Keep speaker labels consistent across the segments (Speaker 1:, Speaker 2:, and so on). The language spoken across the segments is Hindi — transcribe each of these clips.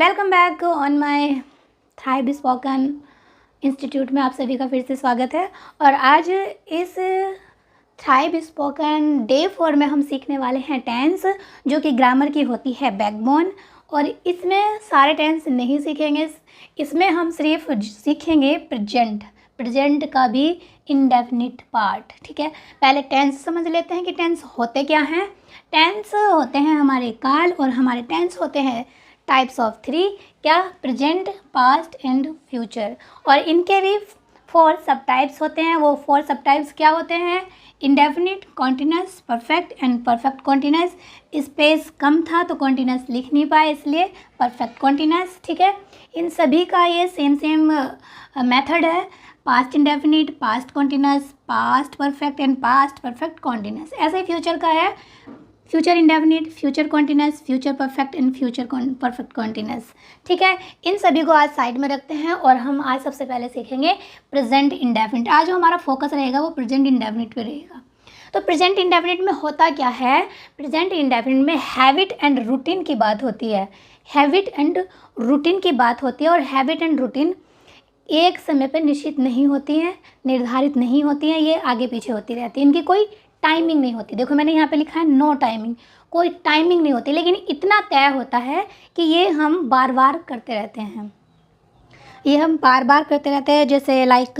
Speaker 1: Welcome back on my thrive spoken institute में आप सभी का फिर से स्वागत है। और आज इस थ्राइव स्पोकन डे 4 में हम सीखने वाले हैं टेंस, जो कि ग्रामर की होती है बैकबोन। और इसमें सारे टेंस नहीं सीखेंगे, इसमें हम सिर्फ सीखेंगे प्रेजेंट का भी इंडेफिनिट पार्ट। ठीक है, पहले टेंस समझ लेते हैं कि टेंस होते क्या हैं। टेंस होते हैं हमारे काल, और हमारे टेंस होते हैं टाइप्स ऑफ 3, क्या, प्रेजेंट, पास्ट एंड फ्यूचर। और इनके भी 4 सब टाइप्स होते हैं। वो 4 सब टाइप्स क्या होते हैं? Indefinite, continuous, perfect and perfect continuous. Space कम था तो कॉन्टिन्यूस लिख नहीं पाए, इसलिए परफेक्ट कॉन्टिन्यूस। ठीक है, इन सभी का ये सेम मेथड है। Past indefinite, past continuous, past perfect and past perfect continuous. ऐसे ही फ्यूचर का है, future indefinite, future continuous, future perfect and future perfect continuous. ठीक है, इन सभी को आज साइड में रखते हैं और हम आज सबसे पहले सीखेंगे प्रेजेंट इंडेफिनिट। आज जो हमारा फोकस रहेगा वो प्रेजेंट इंडेफिनिट पे रहेगा। तो प्रेजेंट इंडेफिनिट में होता क्या है? प्रेजेंट इंडेफिनिट में हैबिट एंड रूटीन की बात होती है। हैबिट एंड रूटीन की बात होती है, और हैबिट एंड रूटीन एक समय पर निश्चित नहीं होती हैं, निर्धारित नहीं होती हैं, ये आगे पीछे होती रहती है। इनकी कोई टाइमिंग नहीं होती। देखो मैंने यहाँ पे लिखा है नो टाइमिंग, कोई टाइमिंग नहीं होती, लेकिन इतना तय होता है कि ये हम बार बार करते रहते हैं। ये हम बार बार करते रहते हैं। जैसे लाइक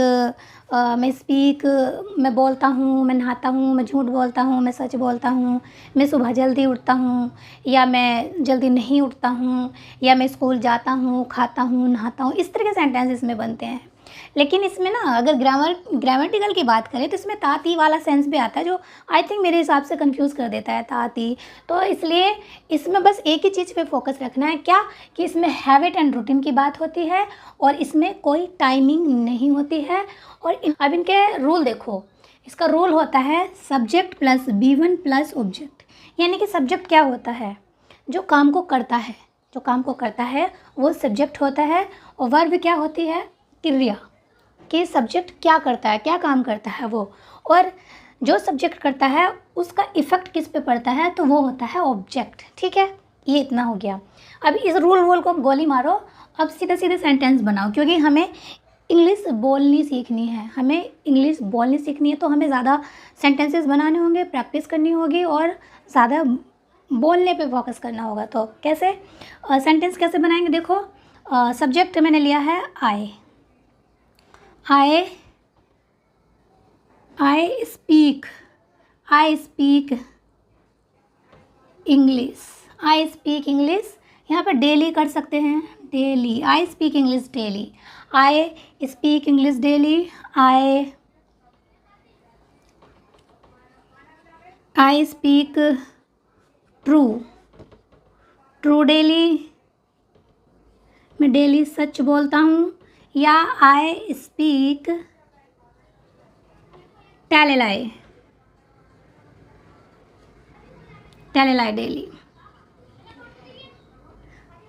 Speaker 1: मैं बोलता हूँ, मैं नहाता हूँ, मैं झूठ बोलता हूँ, मैं सच बोलता हूँ, मैं सुबह जल्दी उठता हूँ या मैं जल्दी नहीं उठता हूँ, या मैं स्कूल जाता हूँ, खाता हूँ, नहाता हूँ। इस तरह के सेंटेंस इसमें बनते हैं। लेकिन इसमें ना अगर ग्रामेटिकल की बात करें तो इसमें ताती वाला सेंस भी आता है, जो आई थिंक मेरे हिसाब से कंफ्यूज कर देता है ताती। तो इसलिए इसमें बस एक ही चीज़ पे फोकस रखना है, क्या, कि इसमें हैबिट एंड रूटीन की बात होती है और इसमें कोई टाइमिंग नहीं होती है। और अब इनके रूल देखो। इसका रूल होता है subject plus B1 plus object. यानी कि सब्जेक्ट क्या होता है? जो काम को करता है, जो काम को करता है वो सब्जेक्ट होता है। और वर्ब क्या होती है? क्रिया। कि सब्जेक्ट क्या करता है, क्या काम करता है वो, और जो सब्जेक्ट करता है उसका इफ़ेक्ट किस पे पड़ता है, तो वो होता है ऑब्जेक्ट। ठीक है, ये इतना हो गया। अब इस रूल को गोली मारो, अब सीधे सीधे सेंटेंस बनाओ, क्योंकि हमें इंग्लिश बोलनी सीखनी है। हमें इंग्लिश बोलनी सीखनी है तो हमें ज़्यादा सेंटेंसेस बनाने होंगे, प्रैक्टिस करनी होगी और ज़्यादा बोलने पे फोकस करना होगा। तो कैसे सेंटेंस कैसे बनाएंगे? देखो, सब्जेक्ट मैंने लिया है I speak English। I speak English, यहाँ पे डेली कर सकते हैं, daily. I speak English daily। I speak English daily। I speak true daily। मैं डेली सच बोलता हूँ। या I speak tell a lie daily।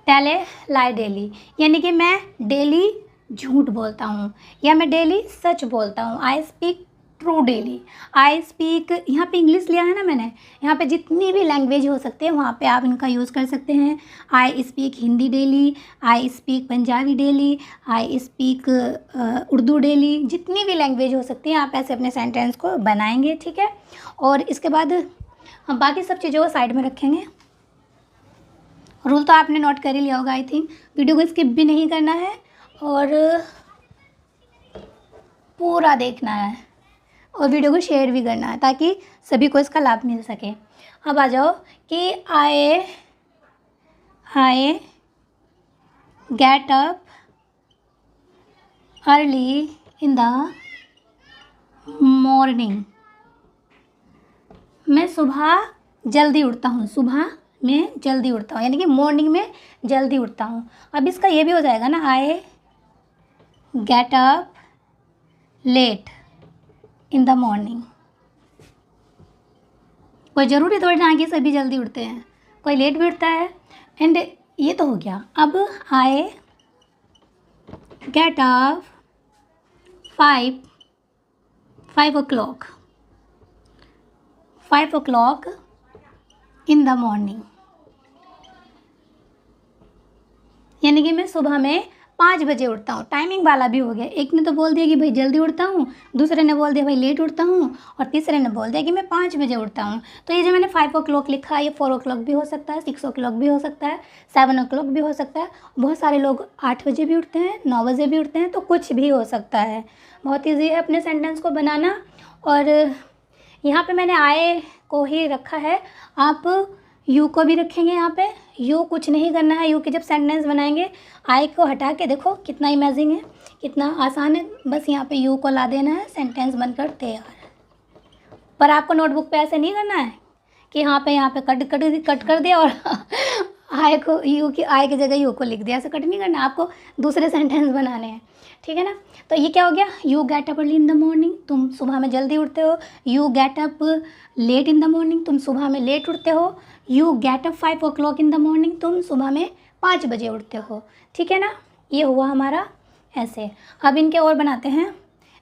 Speaker 1: tell a lie daily यानी कि मैं डेली झूठ बोलता हूँ या मैं डेली सच बोलता हूँ। I speak true daily. I speak, यहाँ पे इंग्लिश लिया है ना मैंने, यहाँ पे जितनी भी लैंग्वेज हो सकते हैं वहाँ पे आप इनका यूज़ कर सकते हैं। I speak Hindi daily, I speak Punjabi daily, I speak Urdu daily. जितनी भी लैंग्वेज हो सकती है आप ऐसे अपने सेंटेंस को बनाएंगे। ठीक है, और इसके बाद हम बाकी सब चीज़ों को साइड में रखेंगे। रूल तो आपने नोट कर ही लिया होगा आई थिंक। वीडियो को स्किप भी नहीं करना है और पूरा देखना है, और वीडियो को शेयर भी करना है ताकि सभी को इसका लाभ मिल सके। अब आ जाओ कि आई get up early in the morning. मैं सुबह जल्दी उठता हूँ, सुबह में जल्दी उठता हूँ, यानी कि मॉर्निंग में जल्दी उठता हूँ। अब इसका ये भी हो जाएगा ना, I get up late in the morning. कोई ज़रूरी थोड़ी ना कि सभी जल्दी उठते हैं, कोई लेट भी उठता है। एंड ये तो हो गया। अब आई get up 5 o'clock in the morning. यानी कि मैं सुबह में 5 बजे उठता हूँ। टाइमिंग वाला भी हो गया। एक ने तो बोल दिया कि भाई जल्दी उठता हूँ, दूसरे ने बोल दिया भाई लेट उठता हूँ, और तीसरे ने बोल दिया कि मैं 5 बजे उठता हूँ। तो ये जो मैंने 5 o'clock लिखा है, ये 4 o'clock भी हो सकता है, 6 o'clock भी हो सकता है, 7 o'clock भी हो सकता है। बहुत सारे लोग 8 बजे भी उठते हैं, 9 बजे भी उठते हैं, तो कुछ भी हो सकता है। बहुत ईजी है अपने सेंटेंस को बनाना। और यहाँ पे मैंने आए को ही रखा है, आप यू को भी रखेंगे। यहाँ पे यू कुछ नहीं करना है। यू के जब सेंटेंस बनाएंगे, आई को हटा के देखो कितना इमेजिंग है, कितना आसान है। बस यहाँ पे यू को ला देना है, सेंटेंस बनकर तैयार। पर आपको नोटबुक पे ऐसे नहीं करना है कि यहाँ पे कट कर दिया और आई को यू की आई की जगह यू को लिख दिया। ऐसे कट नहीं करना, आपको दूसरे सेंटेंस बनाने हैं, ठीक है ना। तो ये क्या हो गया, you get up early in the morning, तुम सुबह में जल्दी उठते हो। You get up late in the morning, तुम सुबह में लेट उठते हो। You get up 5 o'clock in the morning, तुम सुबह में 5 बजे उठते हो, ठीक है ना। ये हुआ हमारा ऐसे। अब इनके और बनाते हैं।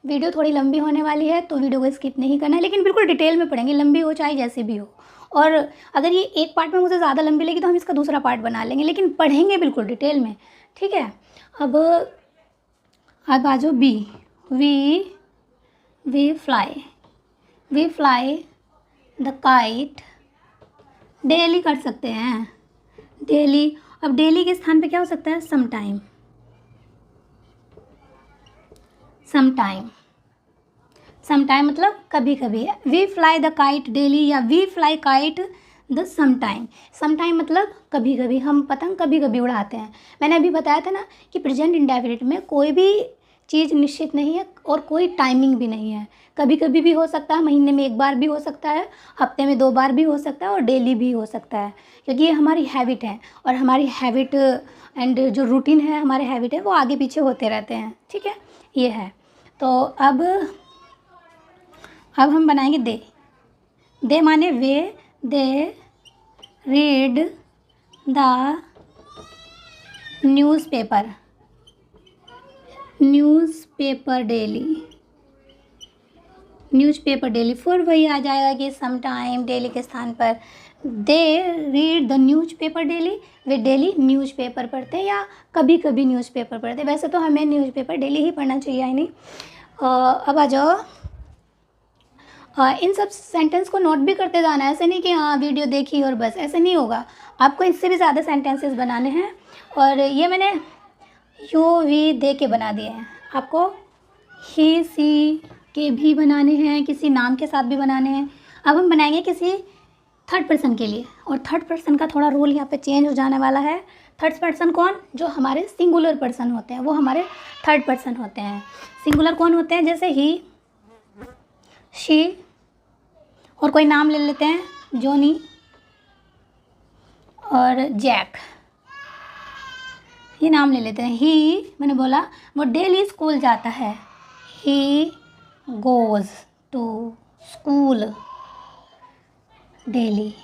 Speaker 1: वीडियो थोड़ी लंबी होने वाली है, तो वीडियो को स्किप नहीं करना है, लेकिन बिल्कुल डिटेल में पढ़ेंगे, लंबी हो चाहे जैसी भी हो। और अगर ये एक पार्ट में मुझे ज़्यादा लंबी लगी तो हम इसका दूसरा पार्ट बना लेंगे, लेकिन पढ़ेंगे बिल्कुल डिटेल में, ठीक है। अब आ जाओ B. We fly the kite daily कर सकते हैं, डेली। अब डेली के स्थान पे क्या हो सकता है, समटाइम मतलब कभी कभी। We fly the kite daily या we fly kite the sometime मतलब कभी कभी। हम पतंग कभी कभी उड़ाते हैं। मैंने अभी बताया था ना कि प्रेजेंट इंडेफिनिट में कोई भी चीज़ निश्चित नहीं है और कोई टाइमिंग भी नहीं है। कभी कभी भी हो सकता है, महीने में 1 बार भी हो सकता है, हफ्ते में 2 बार भी हो सकता है, और डेली भी हो सकता है, क्योंकि ये हमारी हैबिट है। और हमारी हैबिट एंड जो रूटीन है, हमारे हैबिट है, वो आगे पीछे होते रहते हैं, ठीक है। ये है। तो अब हम बनाएंगे दे माने वे। They read the newspaper daily. फिर वही आ जाएगा कि सम टाइम डेली के स्थान पर दे read the newspaper daily. Way daily newspaper पढ़ते हैं या कभी कभी न्यूज़पेपर पढ़ते हैं। वैसे तो हमें न्यूज़पेपर डेली ही पढ़ना चाहिए, है नहीं। अब आ जाओ, इन सब सेंटेंस को नोट भी करते जाना है। ऐसे नहीं कि हाँ वीडियो देखी और बस, ऐसे नहीं होगा। आपको इससे भी ज़्यादा सेंटेंसेस बनाने हैं। और ये मैंने यू वी दे के बना दिए हैं। आपको ही सी के भी बनाने हैं, किसी नाम के साथ भी बनाने हैं। अब हम बनाएंगे किसी थर्ड पर्सन के लिए, और थर्ड पर्सन का थोड़ा रोल यहाँ पे चेंज हो जाने वाला है। थर्ड पर्सन कौन, जो हमारे सिंगुलर पर्सन होते हैं वो हमारे थर्ड पर्सन होते हैं। सिंगुलर कौन होते हैं, जैसे ही, शी, और कोई नाम ले लेते हैं, जॉनी और जैक, ये नाम ले लेते हैं। ही, मैंने बोला वो डेली स्कूल जाता है। He goes to school daily.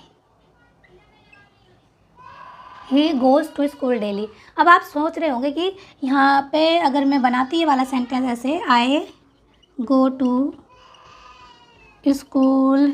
Speaker 1: He goes to school daily. अब आप सोच रहे होंगे कि यहाँ पे अगर मैं बनाती ये वाला सेंटेंस ऐसे, आई गो टू स्कूल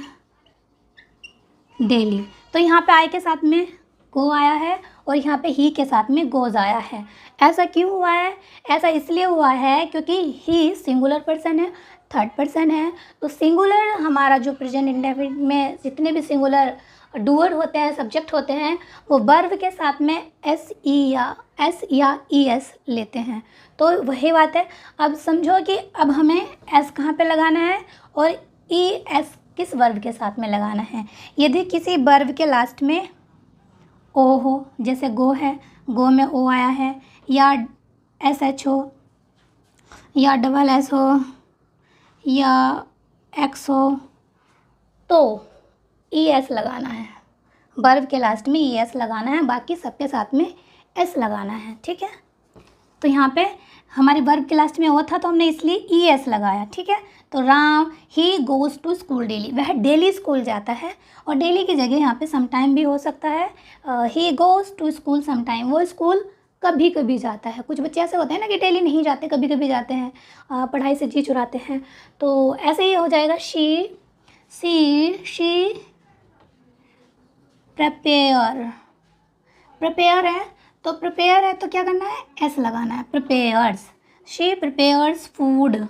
Speaker 1: डेली, तो यहाँ पे आई के साथ में गो आया है और यहाँ पे ही के साथ में गोज़ आया है। ऐसा क्यों हुआ है, ऐसा इसलिए हुआ है क्योंकि ही सिंगुलर पर्सन है, थर्ड पर्सन है। तो सिंगुलर हमारा जो प्रेजेंट इंडेफिनिट में जितने भी सिंगुलर डूअर होते हैं, सब्जेक्ट होते हैं, वो वर्ब के साथ में एस या ई एस लेते हैं। तो वही बात है। अब समझो कि अब हमें एस कहाँ पे लगाना है और ई एस किस वर्ब के साथ में लगाना है। यदि किसी वर्ब के लास्ट में ओ हो, जैसे गो है, गो में ओ आया है, या एस एच हो, या डबल एस हो, या एक्स हो, तो ई एस लगाना है। वर्ब के लास्ट में ई एस लगाना है, बाकी सबके साथ में एस लगाना है, ठीक है। तो यहाँ पे हमारे वर्ब के लास्ट में ओ था तो हमने इसलिए ई एस लगाया, ठीक है। तो Ram he goes to school daily, वह डेली स्कूल जाता है, और डेली की जगह यहाँ पे समटाइम भी हो सकता है। He goes to school sometime, वो स्कूल कभी कभी जाता है। कुछ बच्चे ऐसे होते हैं ना कि डेली नहीं जाते, कभी कभी जाते हैं, पढ़ाई से जी चुराते हैं। तो ऐसे ही हो जाएगा, शी प्रेपेयर है तो प्रिपेयर है तो क्या करना है, एस लगाना है, प्रिपेयर्स। शी प्रिपेयर्स फूड,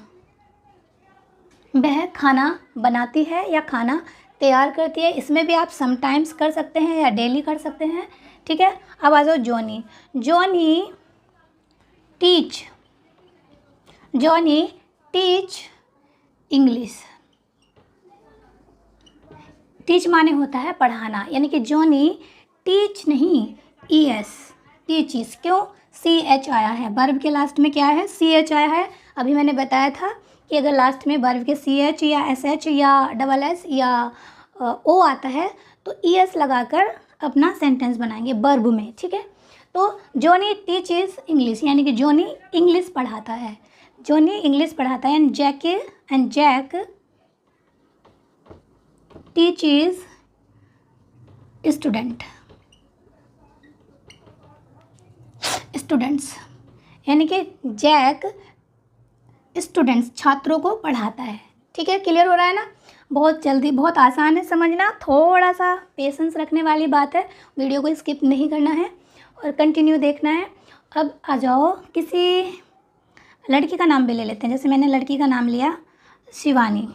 Speaker 1: वह खाना बनाती है या खाना तैयार करती है। इसमें भी आप समटाइम्स कर सकते हैं या डेली कर सकते हैं, ठीक है। अब आ जाओ Johnny. Johnny teach, Johnny teach English. Teach माने होता है पढ़ाना, यानी कि जॉनी टीच नहीं, ई एस, टीचिस। क्यों, सी एच आया है, वर्ब के लास्ट में क्या है, सी एच आया है। अभी मैंने बताया था कि अगर लास्ट में वर्ब के सी एच या एस एच या डबल एस या ओ आता है तो ई एस लगाकर अपना सेंटेंस बनाएंगे वर्ब में, ठीक है। तो जॉनी टीचेस इंग्लिश, यानी कि जॉनी इंग्लिश पढ़ाता है, जॉनी इंग्लिश पढ़ाता है। एंड जैक टीचेस स्टूडेंट्स, यानी कि जैक स्टूडेंट्स छात्रों को पढ़ाता है, ठीक है। क्लियर हो रहा है ना, बहुत जल्दी, बहुत आसान है समझना, थोड़ा सा पेशेंस रखने वाली बात है, वीडियो को स्किप नहीं करना है और कंटिन्यू देखना है। अब आ जाओ, किसी लड़की का नाम भी ले लेते हैं, जैसे मैंने लड़की का नाम लिया Shivani.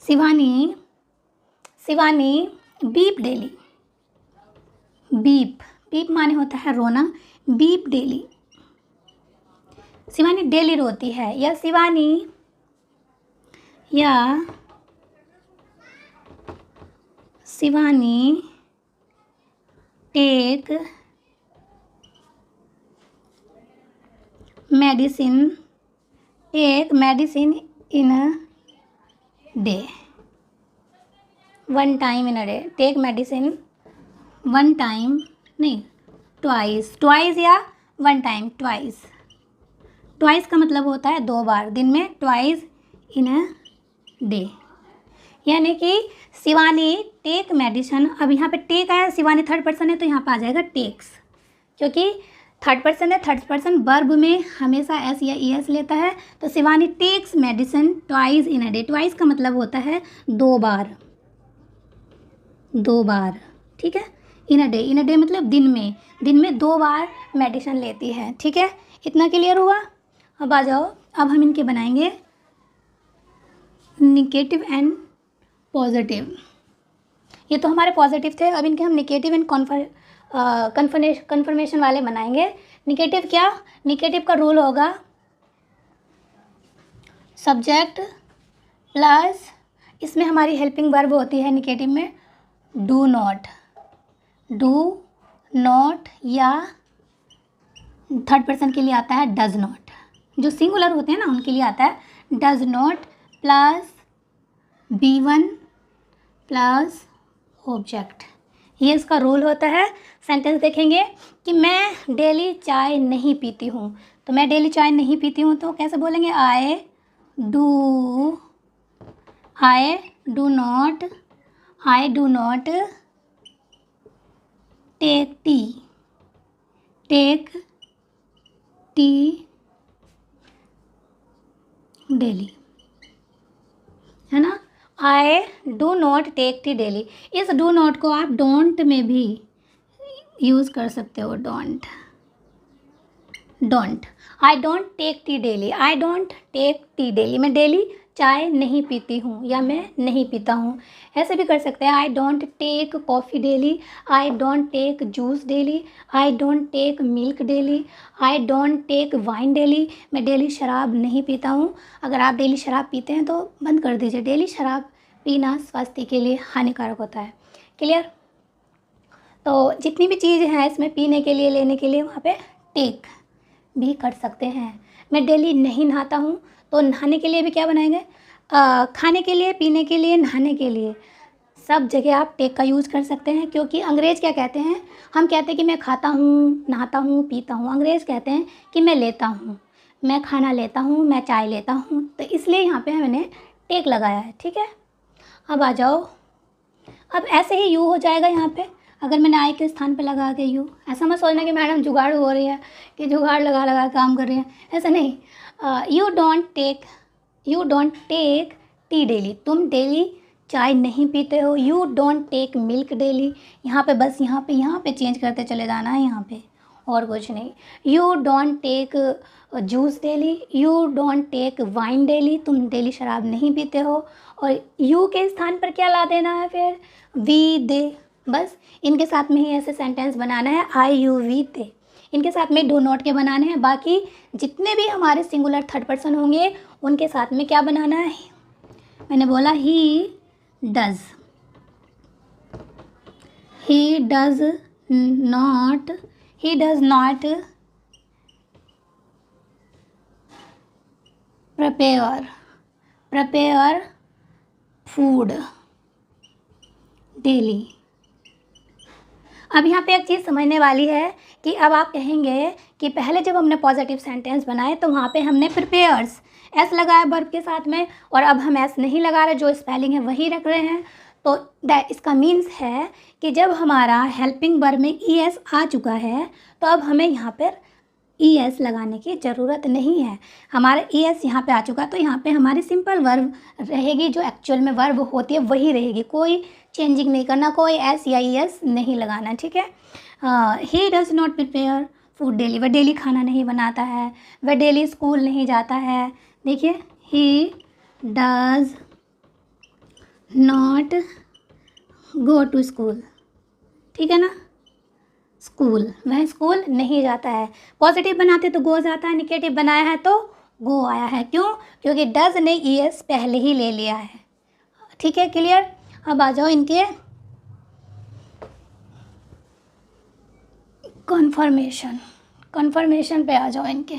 Speaker 1: Shivani, Shivani beep daily, beep, beep माने होता है रोना, बीप डेली। शिवानी डेली रोती है, या Shivani take medicine in a day, one time in a day. Take medicine one time नहीं, ट्वाइस या वन टाइम, ट्वाइस का मतलब होता है 2 बार दिन में, ट्वाइस इन अ डे। यानी कि शिवानी टेक मेडिसिन, अब यहाँ पे टेक आया, शिवानी थर्ड पर्सन है तो यहाँ पे आ जाएगा टेक्स, क्योंकि थर्ड पर्सन है, थर्ड पर्सन वर्ब में हमेशा एस या ई एस लेता है। तो Shivani takes medicine twice in a day, twice का मतलब होता है 2 बार, 2 बार, ठीक है। इन अ डे मतलब दिन में 2 बार मेडिसिन लेती है, ठीक है। इतना क्लियर हुआ। अब आ जाओ, अब हम इनके बनाएंगे निगेटिव एंड पॉजिटिव। ये तो हमारे पॉजिटिव थे, अब इनके हम निगेटिव एंड कन्फर्मेशन वाले बनाएंगे। निगेटिव क्या, निगेटिव का रूल होगा सब्जेक्ट प्लस, इसमें हमारी हेल्पिंग वर्ब होती है निगेटिव में डू नॉट, या थर्ड पर्सन के लिए आता है डज नॉट, जो सिंगुलर होते हैं ना उनके लिए आता है does not plus B1 plus object. ये इसका रूल होता है। सेंटेंस देखेंगे कि मैं डेली चाय नहीं पीती हूँ, तो मैं डेली चाय नहीं पीती हूँ तो कैसे बोलेंगे, I do not take tea daily, है ना। I do not take tea daily, इस डू नॉट को आप डोंट में भी यूज़ कर सकते हो, don't, I don't take tea daily, मैं डेली चाय नहीं पीती हूँ या मैं नहीं पीता हूँ। ऐसे भी कर सकते हैं, I don't take coffee daily, I don't take juice daily, I don't take milk daily, I don't take wine daily, मैं डेली शराब नहीं पीता हूँ। अगर आप डेली शराब पीते हैं तो बंद कर दीजिए, डेली शराब पीना स्वास्थ्य के लिए हानिकारक होता है। क्लियर। तो जितनी भी चीज़ है इसमें पीने के लिए, लेने के लिए, वहाँ पे टेक भी कर सकते हैं। मैं डेली नहीं नहाता हूँ तो नहाने के लिए भी क्या बनाएंगे, खाने के लिए, पीने के लिए, नहाने के लिए, सब जगह आप टेक का यूज़ कर सकते हैं। क्योंकि अंग्रेज़ क्या कहते हैं, हम कहते हैं कि मैं खाता हूँ, नहाता हूँ, पीता हूँ, अंग्रेज़ कहते हैं कि मैं लेता हूँ, मैं खाना लेता हूँ, मैं चाय लेता हूँ, तो इसलिए यहाँ पे मैंने टेक लगाया है, ठीक है। अब आ जाओ, अब ऐसे ही यू हो जाएगा यहाँ पे, अगर मैंने आई के स्थान पे लगा के यू, ऐसा मत सोचना कि मैडम जुगाड़ हो रही है, कि जुगाड़ लगा काम कर रही है, ऐसा नहीं। You don't take tea daily, तुम डेली चाय नहीं पीते हो। You don't take milk daily, यहाँ पे बस यहाँ पे चेंज करते चले जाना है, यहाँ पे और कुछ नहीं। You don't take juice daily, you don't take wine daily, तुम डेली शराब नहीं पीते हो। और यू के स्थान पर क्या ला देना है फिर, वी दे, बस इनके साथ में ही ऐसे सेंटेंस बनाना है, आई यू वी दे, इनके साथ में डू नॉट के बनाने हैं। बाकी जितने भी हमारे सिंगुलर थर्ड पर्सन होंगे उनके साथ में क्या बनाना है, मैंने बोला he does, he does not, he does not prepare food daily. अब यहाँ पे एक चीज़ समझने वाली है कि अब आप कहेंगे कि पहले जब हमने पॉजिटिव सेंटेंस बनाए तो वहाँ पे हमने प्रिपेयर्स एस लगाया वर्ब के साथ में, और अब हम एस नहीं लगा रहे, जो स्पेलिंग है वही रख रहे हैं। तो इसका मीन्स है कि जब हमारा हेल्पिंग वर्ब में ई एस आ चुका है तो अब हमें यहाँ पर ई एस लगाने की ज़रूरत नहीं है। हमारा ई एस यहाँ पे आ चुका, तो यहाँ पे हमारी सिंपल वर्ब रहेगी, जो एक्चुअल में वर्ब होती है वही रहेगी, कोई चेंजिंग नहीं करना, कोई एस या ई एस नहीं लगाना, ठीक है। ही does not prepare food daily, वह डेली खाना नहीं बनाता है, वह डेली स्कूल नहीं जाता है। देखिए, he does not go to school, ठीक है ना, स्कूल, वह स्कूल नहीं जाता है। पॉजिटिव बनाते तो गो जाता है, निगेटिव बनाया है तो गो आया है, क्यों, क्योंकि डज ने ई एस पहले ही ले लिया है, ठीक है, क्लियर। अब आ जाओ इनके कन्फर्मेशन पे आ जाओ इनके।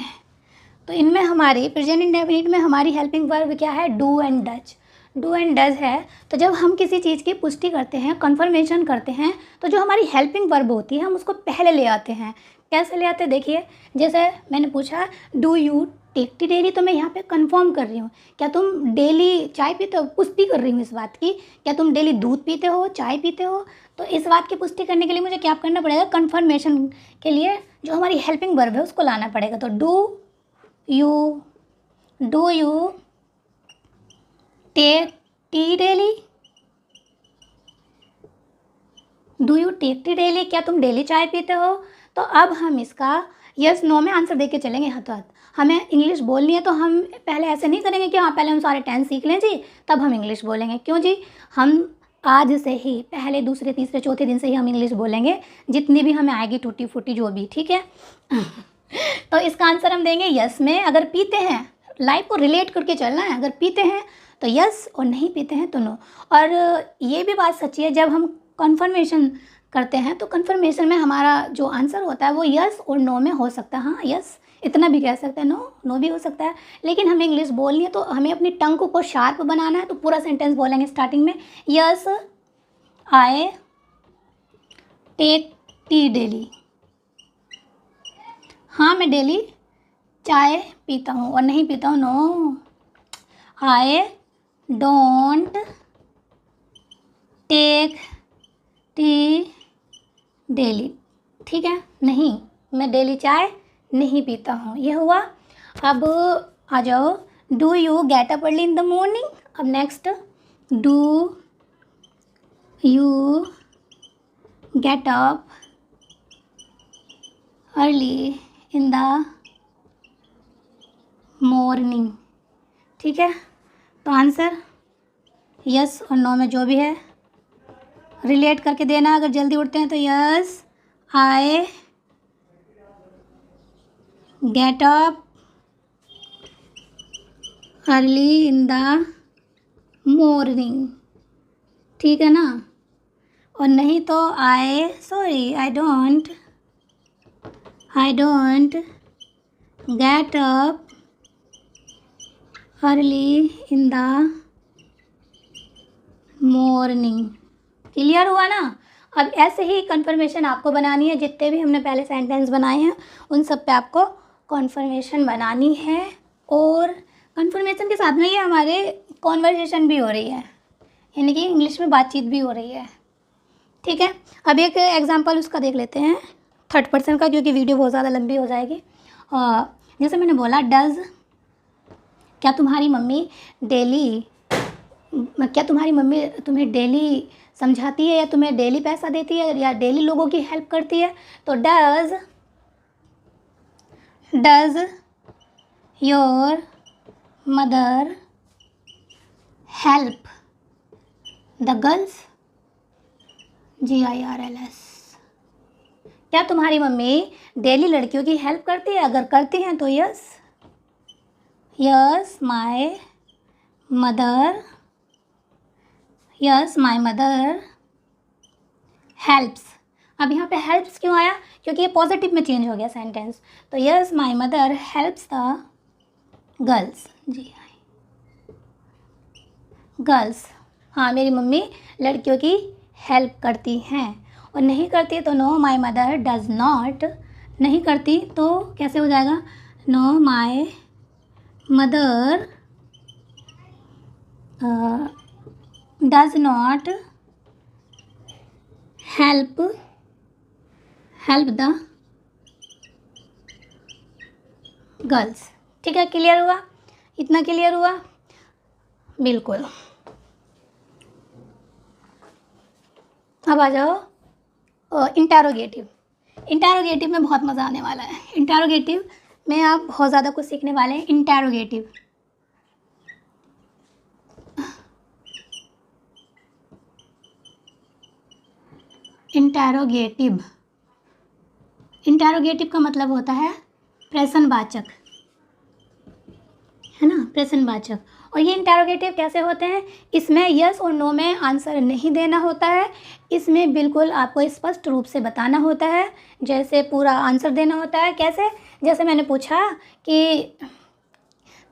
Speaker 1: तो इनमें हमारी प्रेजेंट इंडेफिनिट में हमारी हेल्पिंग वर्ब क्या है, do and does, do and does है। तो जब हम किसी चीज़ की पुष्टि करते हैं, कन्फर्मेशन करते हैं, तो जो हमारी हेल्पिंग वर्ब होती है हम उसको पहले ले आते हैं। कैसे ले आते हैं, देखिए, जैसे मैंने पूछा do you take tea daily, तो मैं यहाँ पे कंफर्म कर रही हूँ, क्या तुम डेली चाय पीते हो, पुष्टि कर रही हूँ इस बात की, क्या तुम डेली दूध पीते हो, चाय पीते हो। तो इस बात की पुष्टि करने के लिए मुझे क्या करना पड़ेगा, कन्फर्मेशन के लिए जो हमारी हेल्पिंग वर्ब है उसको लाना पड़ेगा। तो do you take tea daily, do you take tea daily, क्या तुम डेली चाय पीते हो। तो अब हम इसका यस नो में आंसर देके चलेंगे हाथों हाथ। हमें इंग्लिश बोलनी है तो हम पहले ऐसे नहीं करेंगे कि हाँ पहले हम सारे टेंस सीख लें जी तब हम इंग्लिश बोलेंगे, क्यों जी, हम आज से ही पहले दूसरे तीसरे चौथे दिन से ही हम इंग्लिश बोलेंगे, जितनी भी हमें आएगी टूटी फूटी जो भी, ठीक है। तो इसका आंसर हम देंगे यस में। अगर पीते हैं, लाइफ को रिलेट करके चलना है, अगर पीते हैं तो यस और नहीं पीते हैं तो नो। और ये भी बात सच्ची है, जब हम कन्फर्मेशन करते हैं तो कन्फर्मेशन में हमारा जो आंसर होता है वो यस और नो में हो सकता है। हाँ, यस इतना भी कह सकते हैं, नो भी हो सकता है। लेकिन हमें इंग्लिश बोलनी है तो हमें अपनी टंग को शार्प बनाना है, तो पूरा सेंटेंस बोलेंगे स्टार्टिंग में, yes I take tea daily, हाँ मैं डेली चाय पीता हूँ, और नहीं पीता हूँ no, I don't take tea daily, ठीक है, नहीं मैं डेली चाय नहीं पीता हूँ, ये हुआ। अब आ जाओ, do you get up early in the morning. अब next, do you get up early in the morning, ठीक है। तो आंसर यस और नो में जो भी है रिलेट करके देना। अगर जल्दी उठते हैं तो yes I get up early in the morning, ठीक है ना। और नहीं तो I don't get up early in the morning, clear हुआ ना। अब ऐसे ही कन्फर्मेशन आपको बनानी है, जितने भी हमने पहले सेंटेंस बनाए हैं उन सब पे आपको कन्फर्मेशन बनानी है। और कन्फर्मेशन के साथ में ये हमारे कॉन्वर्सेशन भी हो रही है, यानी कि इंग्लिश में बातचीत भी हो रही है, ठीक है। अब एक एग्जांपल उसका देख लेते हैं थर्ड पर्सन का, क्योंकि वीडियो बहुत ज़्यादा लंबी हो जाएगी। जैसे मैंने बोला डज, क्या तुम्हारी मम्मी डेली क्या तुम्हारी मम्मी तुम्हें डेली समझाती है या तुम्हें डेली पैसा देती है या डेली लोगों की हेल्प करती है? तो does your mother help the girls? GIRLS। क्या तुम्हारी मम्मी डेली लड़कियों की हेल्प करती है? अगर करती हैं तो यस, माई मदर हेल्प्स। अब यहाँ पे हेल्प्स क्यों आया? क्योंकि ये पॉजिटिव में चेंज हो गया सेंटेंस। तो yes, my mother helps the girls. Girls, हाँ मेरी मम्मी लड़कियों की हेल्प करती हैं। और नहीं करती तो no, my mother does not. नहीं करती तो कैसे हो जाएगा? No, my mother does not help the girls. ठीक है, क्लियर हुआ? इतना क्लियर हुआ? बिल्कुल। अब आ जाओ इंटरोगेटिव। इंटरोगेटिव में बहुत मज़ा आने वाला है। इंटरोगेटिव में आप बहुत ज़्यादा कुछ सीखने वाले हैं। इंटरोगेटिव, इंटरोगेटिव का मतलब होता है प्रश्नवाचक, है ना, प्रश्नवाचक। और ये इंटरोगेटिव कैसे होते हैं? इसमें यस और नो में आंसर नहीं देना होता है। इसमें बिल्कुल आपको स्पष्ट रूप से बताना होता है, जैसे पूरा आंसर देना होता है। कैसे? जैसे मैंने पूछा कि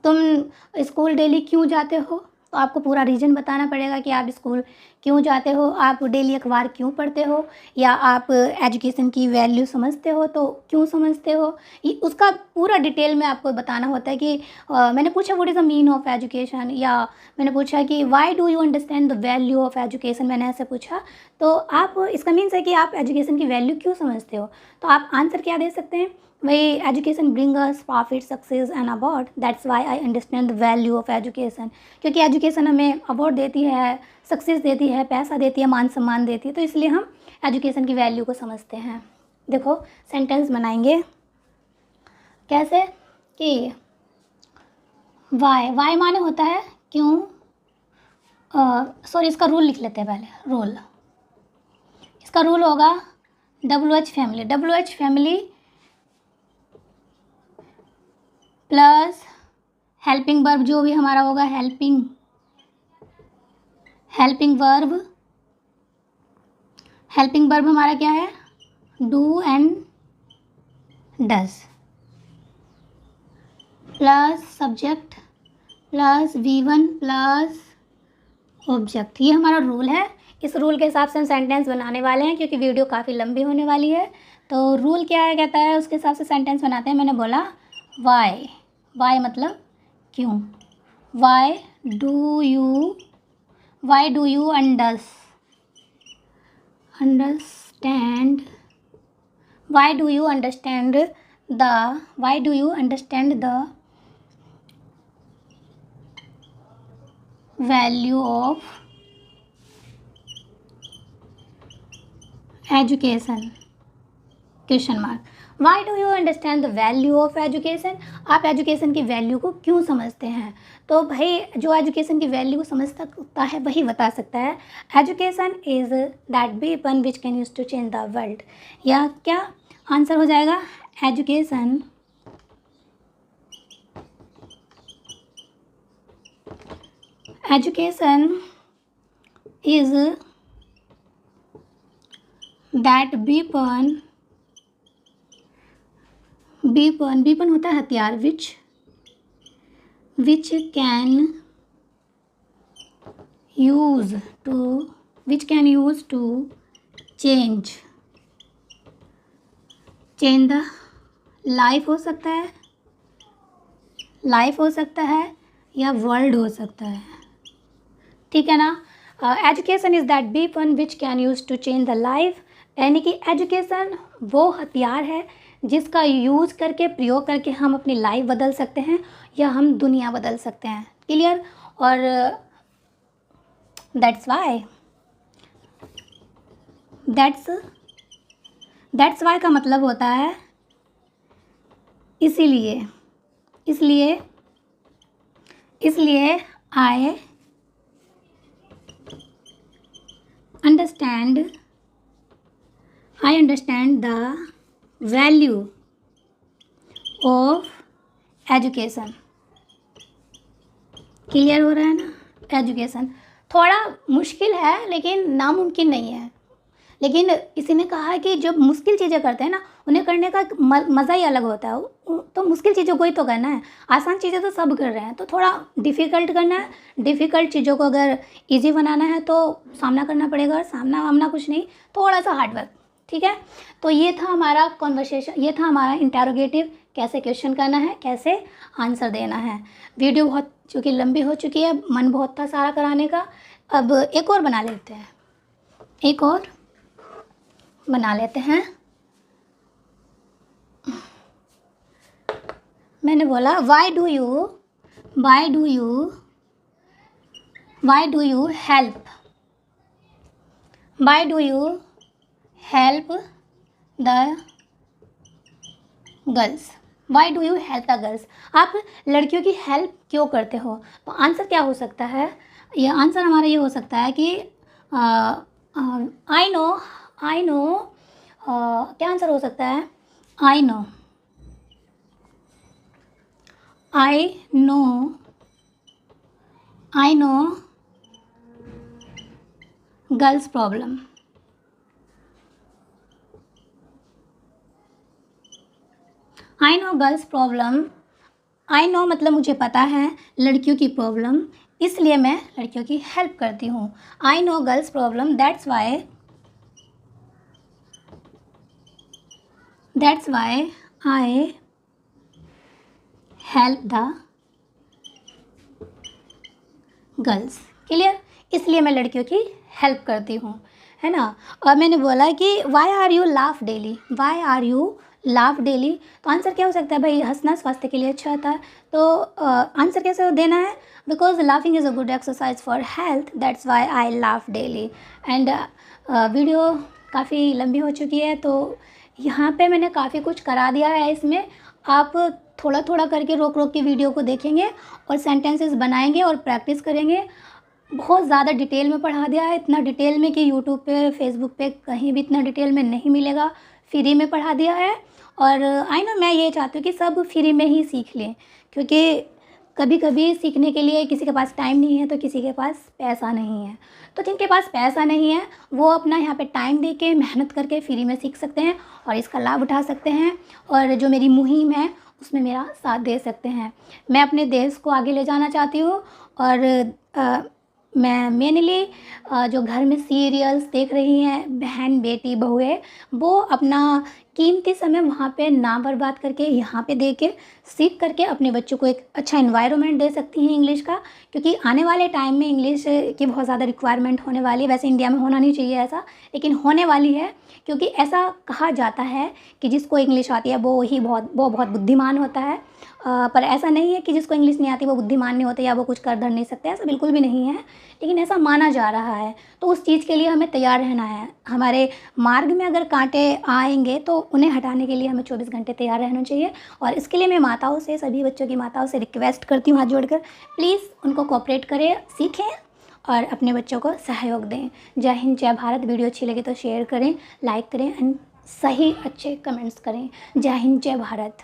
Speaker 1: तुम स्कूल डेली क्यों जाते हो, तो आपको पूरा रीज़न बताना पड़ेगा कि आप स्कूल क्यों जाते हो, आप डेली अखबार क्यों पढ़ते हो, या आप एजुकेशन की वैल्यू समझते हो तो क्यों समझते हो। ये उसका पूरा डिटेल में आपको बताना होता है कि मैंने पूछा what is the mean of education, या मैंने पूछा कि why do you understand the value of education, मैंने ऐसे पूछा। तो आप इसका मीन्स है कि आप एजुकेशन की वैल्यू क्यों समझते हो। तो आप आंसर क्या दे सकते हैं? वही, education bring us profit, success and award, that's why I understand the value of education. क्योंकि एजुकेशन हमें अवार्ड देती है, सक्सेस देती है, पैसा देती है, मान सम्मान देती है, तो इसलिए हम एजुकेशन की वैल्यू को समझते हैं। देखो सेंटेंस बनाएंगे कैसे कि वाई माने होता है क्यों। सॉरी, इसका रूल लिख लेते हैं पहले। रूल, इसका रूल होगा WH family plus helping verb, जो भी हमारा होगा हेल्पिंग वर्ब हमारा क्या है? Do and does, plus subject plus V1 plus object. ये हमारा रूल है। इस रूल के हिसाब से हम सेंटेंस बनाने वाले हैं, क्योंकि वीडियो काफ़ी लंबी होने वाली है। तो रूल क्या है, कहता है उसके हिसाब से सेंटेंस बनाते हैं। मैंने बोला वाई मतलब क्यों। Why do you understand the value of education? Question mark. Why do you understand the value of education? आप एजुकेशन की वैल्यू को क्यों समझते हैं? तो भाई जो एजुकेशन की वैल्यू को समझ सकता है वही बता सकता है। Education is that weapon which can use to change the world. या क्या आंसर हो जाएगा? एजुकेशन इज दैट weapon होता है हथियार, which can use to change the life हो सकता है या वर्ल्ड हो सकता है। ठीक है ना? Education is that weapon which can use to change the life, यानी कि एजुकेशन वो हथियार है जिसका यूज़ करके, प्रयोग करके हम अपनी लाइफ बदल सकते हैं या हम दुनिया बदल सकते हैं। क्लियर? और दैट्स वाई, दैट्स वाई का मतलब होता है इसीलिए, इसलिए, इसलिए I understand the value of education. Clear हो रहा है ना? एजुकेशन थोड़ा मुश्किल है लेकिन नामुमकिन नहीं है। लेकिन इसी ने कहा है कि जब मुश्किल चीज़ें करते हैं ना, उन्हें करने का मज़ा ही अलग होता है। तो मुश्किल चीज़ों को ही तो करना है, आसान चीज़ें तो सब कर रहे हैं, तो थोड़ा डिफ़िकल्ट करना है। डिफ़िकल्ट चीज़ों को अगर इजी बनाना है तो सामना करना पड़ेगा, और सामना वामना कुछ नहीं, थोड़ा सा हार्डवर्क। ठीक है, तो ये था हमारा कॉन्वर्सेशन, ये था हमारा इंटेरोगेटिव, कैसे क्वेश्चन करना है, कैसे आंसर देना है। वीडियो बहुत चूँकि लंबी हो चुकी है, मन बहुत था सारा कराने का। अब एक और बना लेते हैं, एक और बना लेते हैं। मैंने बोला why do you help the girls, why do you help the girls, आप लड़कियों की हेल्प क्यों करते हो? तो आंसर क्या हो सकता है? ये आंसर हमारा ये हो सकता है कि आई नो क्या आंसर हो सकता है? I know girls problem. I know girls problem, I know मतलब मुझे पता है लड़कियों की प्रॉब्लम, इसलिए मैं लड़कियों की हेल्प करती हूँ। I know girls problem, that's why I help the girls. Clear? इसलिए मैं लड़कियों की हेल्प करती हूँ, है ना। और मैंने बोला कि why are you laugh daily, तो आंसर क्या हो सकता है भाई? हंसना स्वास्थ्य के लिए अच्छा होता है, तो आंसर कैसे देना है? Because laughing is a good exercise for health, that's why I laugh daily. And video काफ़ी लंबी हो चुकी है, तो यहाँ पे मैंने काफ़ी कुछ करा दिया है। इसमें आप थोड़ा थोड़ा करके रोक रोक के वीडियो को देखेंगे और सेंटेंसेस बनाएंगे और प्रैक्टिस करेंगे। बहुत ज़्यादा डिटेल में पढ़ा दिया है, इतना डिटेल में कि यूट्यूब पे, फेसबुक पे कहीं भी इतना डिटेल में नहीं मिलेगा। फ्री में पढ़ा दिया है, और आई नो मैं ये चाहती हूँ कि सब फ्री में ही सीख लें, क्योंकि कभी कभी सीखने के लिए किसी के पास टाइम नहीं है तो किसी के पास पैसा नहीं है। तो जिनके पास पैसा नहीं है वो अपना यहाँ पे टाइम दे के, मेहनत करके फ्री में सीख सकते हैं और इसका लाभ उठा सकते हैं, और जो मेरी मुहिम है उसमें मेरा साथ दे सकते हैं। मैं अपने देश को आगे ले जाना चाहती हूँ, और मैं मेनली जो घर में सीरियल्स देख रही हैं बहन बेटी बहुएं, वो अपना कीमती समय वहाँ पे ना बर्बाद करके यहाँ पे दे के सीख करके अपने बच्चों को एक अच्छा एनवायरनमेंट दे सकती हैं इंग्लिश का, क्योंकि आने वाले टाइम में इंग्लिश की बहुत ज़्यादा रिक्वायरमेंट होने वाली है। वैसे इंडिया में होना नहीं चाहिए ऐसा, लेकिन होने वाली है, क्योंकि ऐसा कहा जाता है कि जिसको इंग्लिश आती है वो बहुत बुद्धिमान होता है। पर ऐसा नहीं है कि जिसको इंग्लिश नहीं आती वो बुद्धिमान नहीं होते या वो कुछ कर धर नहीं सकते, ऐसा बिल्कुल भी नहीं है, लेकिन ऐसा माना जा रहा है। तो उस चीज़ के लिए हमें तैयार रहना है। हमारे मार्ग में अगर कांटे आएंगे तो उन्हें हटाने के लिए हमें 24 घंटे तैयार रहना चाहिए। और इसके लिए मैं माताओं से, सभी बच्चों की माताओं से रिक्वेस्ट करती हूँ हाथ जोड़कर, प्लीज़ उनको कोऑपरेट करें, सीखें और अपने बच्चों को सहयोग दें। जय हिंद, जय भारत। वीडियो अच्छी लगी तो शेयर करें, लाइक करें एंड सही अच्छे कमेंट्स करें। जय हिंद, जय भारत।